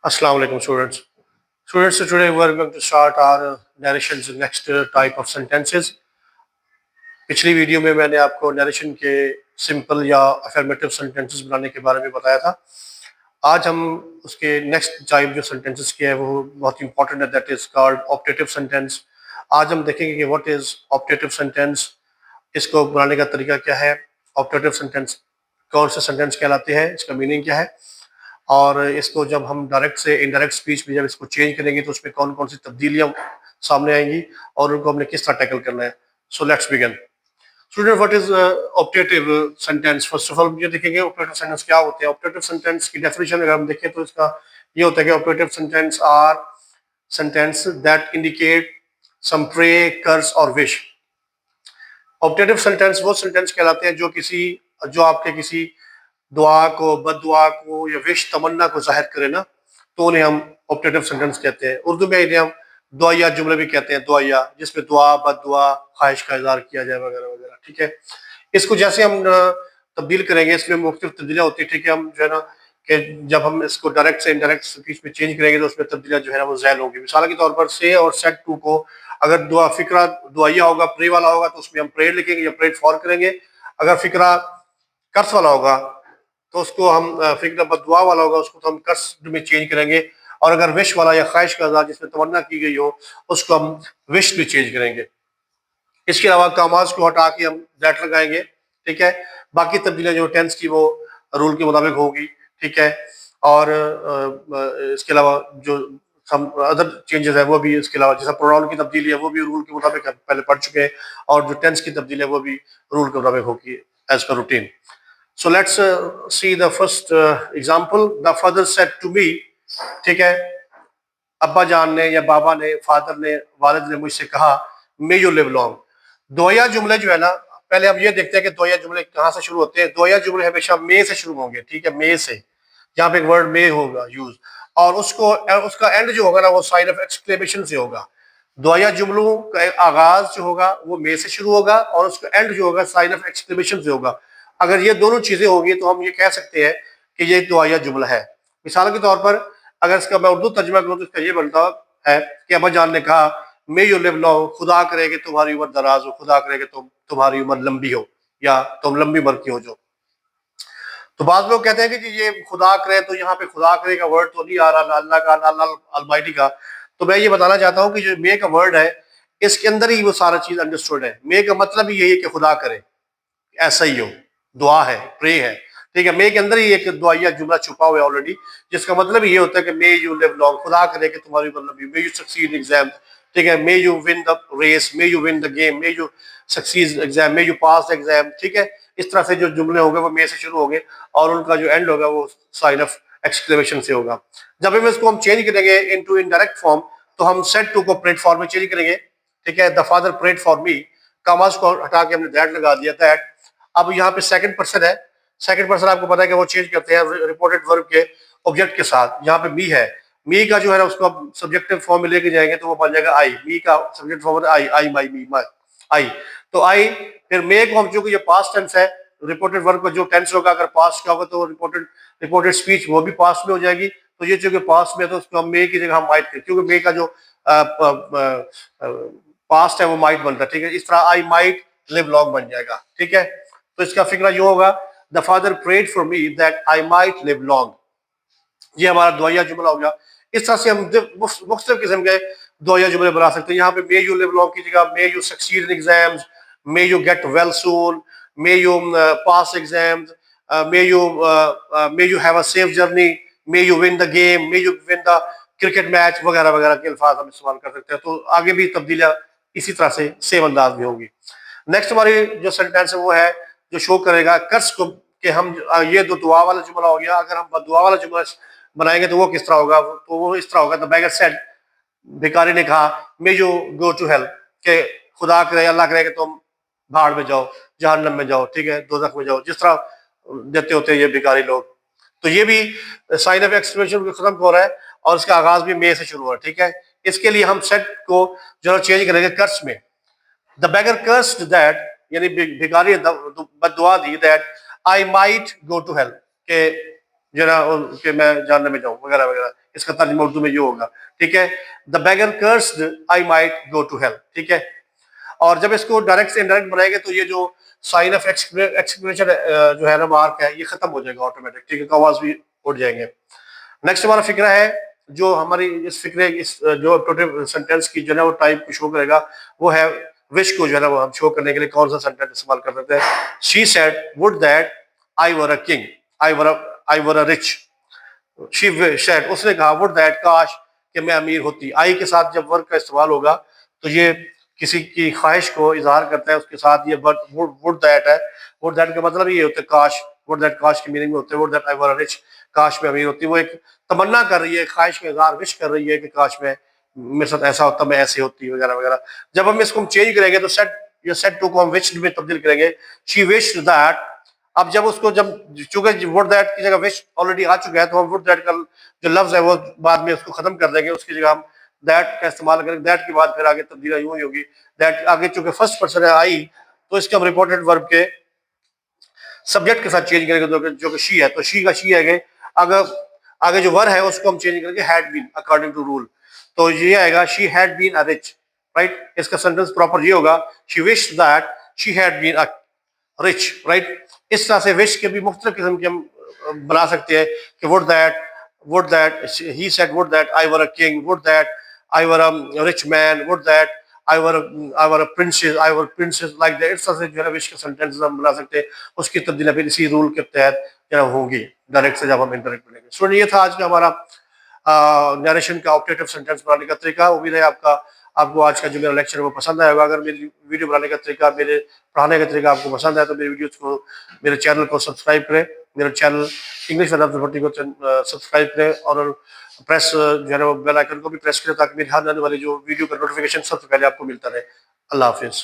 Assalamu alaikum students. Students, so today we are going to start our narrations next type of sentences. पिछली video में मैंने आपको narration के simple या affirmative sentences बनाने के बारे में बताया था। आज हम उसके नेक्स्ट टाइप जो सेंटेंसेस के है वो बहुत इंपॉर्टेंट है, that is called optative sentence. आज हम देखेंगे कि व्हाट इज ऑप्टेटिव सेंटेंस, इसको बनाने का तरीका क्या है, ऑप्टेटिव सेंटेंस कौन से सेंटेंस कहलाते हैं, इसका मीनिंग क्या है, और इसको जब हम डायरेक्ट से इनडायरेक्ट स्पीच में जब इसको चेंज करेंगे तो उसमें कौन कौन सी तब्दीलियां सामने आएंगी और उनको हमने किस तरह टैकल करना है। So let's begin. Student, what is optative sentence? First of all ये देखेंगे ऑप्टेटिव सेंटेंस क्या होते हैं। ऑप्टेटिव सेंटेंस की डेफिनेशन अगर हम देखें तो इसका ये होता है कि optative sentence are sentence that indicate some pray, curse और विश। ऑप्टेटिव सेंटेंस वो सेंटेंस कहलाते हैं जो आपके किसी दुआ को, बददुआ को या विश, तमन्ना को जाहिर करे ना, तो उन्हें हम ऑप्टेटिव सेंटेंस कहते हैं। उर्दू में इन्हें हम दुआया जुमले भी कहते हैं, दुआया, जिसमें दुआ, बददुआ, ख्वाहिश का इज़हार किया जाए वगैरह वगैरह। ठीक है, इसको जैसे हम तब्दील करेंगे, इसमें मुख्तलिफ तब्दीलियाँ होती है। ठीक है, हम जो है ना कि जब हम इसको डायरेक्ट से इनडायरेक्ट स्पीच में चेंज करेंगे तो उसमें तब्दीलियाँ जो है ना वो ज़ैल होंगी। मिसाल के तौर पर से और सेट टू को अगर दुआ फिक्रा दुआया होगा, प्रे वाला होगा, तो उसमें हम प्रेयर लिखेंगे या प्रेयर फॉर करेंगे। अगर फिक्रा कर्स वाला होगा तो उसको हम फिक्र बददुआ वाला होगा, उसको तो हम कर्स में चेंज करेंगे। और अगर विश वाला या ख्वाहिश का इज़हार जिसमें तमन्ना की गई हो, उसको हम विश में चेंज करेंगे। इसके अलावा कामाज को हटा के हम दैट लगाएंगे। ठीक है, बाकी तब्दीलियां जो टेंस की वो रूल के मुताबिक होगी। ठीक है, और इसके अलावा जो हम अदर चेंजेस है वो भी, इसके अलावा जैसा प्रोनाउन की तब्दीली है वो भी रूल के मुताबिक हम पहले पढ़ चुके हैं, और जो टेंस की तब्दीली है वो भी रूल के मुताबिक होगी as per routine. So let's see the first example. The father said to me, ठीक है, अब्बा जान ने या बाबा ने, फादर ने, वालिद ने मुझसे कहा, मे यू लिव लॉन्ग। दोया जुमले जो है ना, पहले हम ये देखते हैं कि दोया जुमले कहाँ से शुरू होते हैं। दोया जुमले हमेशा मे से शुरू होंगे। ठीक है, मे से, जहाँ पे एक वर्ड मे होगा यूज, और उसका एंड जो होगा ना वो साइन ऑफ एक्सक्लेमेशन से होगा। दोया जुमलों का आगाज जो होगा वो मे से शुरू होगा और उसका एंड जो होगा साइन ऑफ एक्सक्लेमेशन से होगा। अगर ये दोनों चीजें होंगी तो हम ये कह सकते हैं कि ये दुआया जुमला है। मिसाल के तौर पर अगर इसका मैं उर्दू तर्जमा करूँ तो इसका ये बनता है कि अब्बा जान ने कहा, मे यू लिव लॉन्ग, खुदा करे कि तुम्हारी उम्र दराज हो, खुदा करे कि तुम्हारी उम्र लंबी हो, या तुम लंबी उम्र की हो। जो तो बाद लोग कहते हैं कि जी ये खुदा करे, तो यहाँ पे खुदा करे का वर्ड तो नहीं आ रहा, ना अल्लाह का, ना अल्लाह अलमाइटी का। तो मैं ये बताना चाहता हूँ कि जो मे का वर्ड है, इसके अंदर ही वो सारा चीज अंडरस्टूड है। मे का मतलब ही यही है कि खुदा करे, ऐसा ही हो, दुआ है, प्रे है। ठीक है, मे के अंदर ही एक दुआया जुमला छुपा हुआ है ऑलरेडी, जिसका मतलब ये होता है कि मे यू लिव लॉन्ग, खुदा करे कि तुम्हारी मतलब मे यू सक्सीड एग्जाम। ठीक है, may you win the race, may you win the game, may you succeed exam, may you pass the exam. ठीक है, इस तरह से जो जुमले होंगे वो मे से शुरू होंगे और उनका जो एंड होगा वो साइन ऑफ एक्सक्लेमेशन से होगा। जब हम इसको हम चेंज करेंगे इनटू इनडायरेक्ट फॉर्म तो हम सेड टू को प्रेड फॉर्म में चेंज करेंगे। ठीक है, the father prayed for me, commas को हटा के हमने दैट लगा दिया, दैट। अब यहाँ पे सेकंड पर्सन है, सेकंड पर्सन आपको पता है कि वो चेंज करते हैं रिपोर्टेड वर्ब के ऑब्जेक्ट के साथ। यहाँ पे मी है, मी का जो है ना उसको आप सब्जेक्टिव फॉर्म में लेके जाएंगे तो वो बन जाएगा आई। मी का सब्जेक्ट फॉर्म आई, आई माई, मी माई, आई। तो आई, फिर मे को हम, चूंकि ये पास्ट टेंस है, रिपोर्टेड वर्ब का जो टेंस होगा अगर पास्ट का होगा तो रिपोर्टेड स्पीच वो भी पास्ट में हो जाएगी। तो ये चूंकि पास्ट में है तो उसको हम मे की जगह हम माइट, क्योंकि मे का जो पास्ट है वो माइट बनता है। ठीक है, इस तरह आई माइट लिव लॉन्ग बन जाएगा। ठीक है, तो इसका फिक्रा यूं होगा, the father prayed for me that I might live long. ये हमारा दुआया जुमला हो गया। इस तरह से हम मुख्तलिफ किस्म के दुआया जुमले बना सकते हैं। यहाँ पे मे यू लिव लॉन्ग की जगह मे you succeed in exams, may you get well soon, may you pass exams, may you have a safe journey, may you win the game, may you win the cricket match वगैरह वगैरह के अल्फाज हम इस्तेमाल कर सकते हैं। तो आगे भी तब्दीलियां इसी तरह से सेम अंदाज में होंगी। नेक्स्ट हमारी जो सेंटेंस है वो है जो शो करेगा कर्ज को, कि हम ये दो दुआ वाला जुमला हो गया। अगर हम दुआ वाला जुमला बनाएंगे तो वो किस तरह होगा, तो वो इस तरह होगा, द बेगर सेड, भिखारी ने कहा, may you go to hell, के खुदा करे, अल्लाह करे कि तुम भाड़ में जाओ, जहन्नम में जाओ। ठीक है, दोजख में जाओ, जिस तरह देते होते हैं ये भिखारी लोग। तो ये भी साइन ऑफ एक्सक्लेमेशन खत्म हो रहा है और इसका आगाज भी मे से शुरू हो रहा है। ठीक है, इसके लिए हम सेट को जो चेंज करेंगे कर्स में। द बेगर कर्स्ड दैट, यानी भिखारी बददुआ दी, that I might go to hell, के जो ना कि मैं जानने में जाऊं वगैरह वगैरह, इसका तर्जुमा उर्दू में ये होगा। ठीक है, the beggar cursed I might go to hell. ठीक है, और जब इसको डायरेक्ट से इनडायरेक्ट बनाएंगे तो ये जो साइन ऑफ एक्सक्लेमेशन जो है ना मार्क है, ये खत्म हो जाएगा ऑटोमेटिक। ठीक है, आवाज भी उड़ जाएंगे। नेक्स्ट हमारा फिक्रा है, जो हमारी इस फिक्रे इस जो टोटल सेंटेंस की जो है वो टाइप को शो करेगा, वो है विश को जो है ना वो हम शो करने के लिए कौन सा सेंटेंस इस्तेमाल कर सकते हैं। She said would that I were a king, I were a rich. She said, उसने कहा, वुड दैट, काश कि मैं अमीर होती। आई के साथ जब वर्ड का इस्तेमाल होगा तो ये किसी की ख्वाहिश को इजहार करता है, उसके साथ ये वर्ड वुड दैट है। वुड दैट का मतलब ये होता है काश, वुड दैट काश की मीनिंग में होते हैं would that I were rich, काश मैं अमीर होती। वो एक तमन्ना कर रही है, ख्वाहिश का इजहार, विश कर रही है कि काश मैं, मेरे साथ ऐसा होता, मैं ऐसी होती वगैरह वगैरह। जब हम इसको चेंज करेंगे तो सेट, ये सेट टू को हम विश में तब्दील करेंगे। She wish that. अब जब उसको जब चूंकि वुड दैट की जगह विश ऑलरेडी आ चुका है, तो हम वुड दैट का जो लफ्ज है वो बाद में उसको खत्म कर देंगे, उसकी जगह हम दैट का इस्तेमाल करेंगे। दैट के बाद फिर आगे तब्दीली यूं ही होगी। दैट आगे चूंकि फर्स्ट पर्सन है आई, तो इसके हम रिपोर्टेड वर्ब के सब्जेक्ट के साथ चेंज करेंगे, जो कि शी है, तो शी का शी है। अगर आगे जो वर है उसको हम चेंज करेंगे had been, according to rule. तो ये आएगा she had been a rich, right. इसका सेंटेंस प्रॉपर ये होगा, she wish that she had been a rich, right. इस तरह से विश के भी मुख्तलिफ किस्म के हम बना सकते हैं कि would that he said would that I were a king, would that I were a rich man, would that I were a princess, I were princess, like that. इस तरह से जो है विश के सेंटेंस हम बना सकते हैं। उसकी तब्दीली फिर इसी रूल के तहत जो है होंगी, डायरेक्ट से जब हम इंटरेक्ट बनेंगे। स्टूडेंट, ये था आज का हमारा नरेशन का ऑप्टेटिव सेंटेंस बनाने का तरीका। उम्मीद है आपको आज का जो मेरा लेक्चर है वो पसंद आएगा। अगर मेरी वीडियो बनाने का तरीका, मेरे पढ़ाने का तरीका आपको पसंद आए तो मेरी वीडियोस को, मेरे चैनल को सब्सक्राइब करें। मेरा चैनल इंग्लिश विद अब्दुल को सब्सक्राइब करें, और प्रेस जो है ना बेल आइकन को भी प्रेस करें, ताकि मेरी आने वाली जो वीडियो का नोटिफिकेशन सबसे पहले आपको मिलता रहे। अल्लाह हाफिज़।